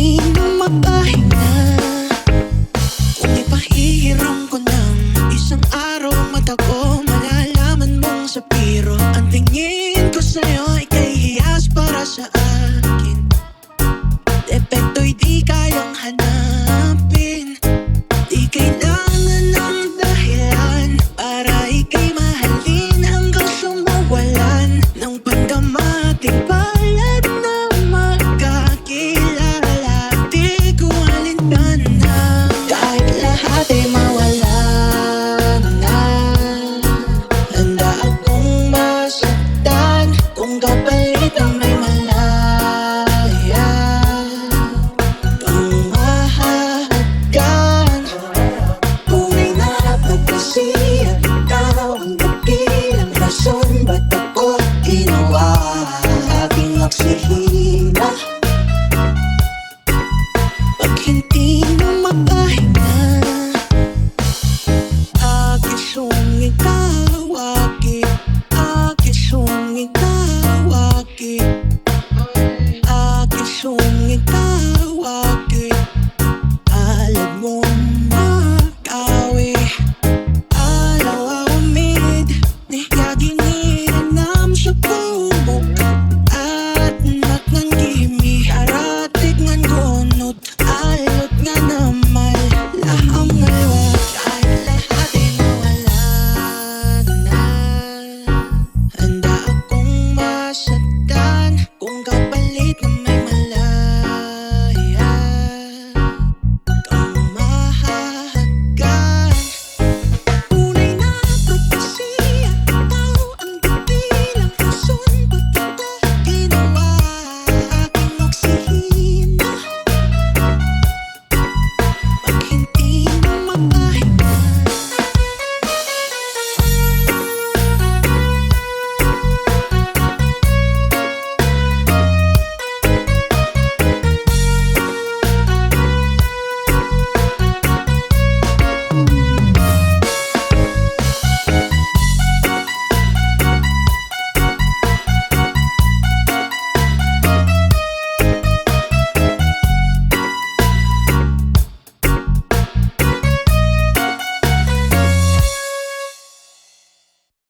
hindi na mapahinga. Kung ipahihiram ko ng isang araw mata ko, malalaman mong sa biro ang tingin ko sa'yo ay kahihiyas para sa akin. Depekto'y di kayang hanapin. Di kailangan ng dahilan para ika'y mahalin hanggang sa mawalan ng pandamating palad na magkakilala. Di ko alintana kahit lahat ay mawala na. Handa akong masaktan kung kapalit ang may malaya pang mahahagkan. Tunay na pagkasiya, ikaw ang dakilang rason ba't ako ginawa aking oksihina. Pag hindi na mapahinga, aking sumitaw, aking sumitaw, aking sumitaw, alam mo makawi. Alaw awamid, niyaginiranam sa bumok at natngan kimi, haratig ngan gonot.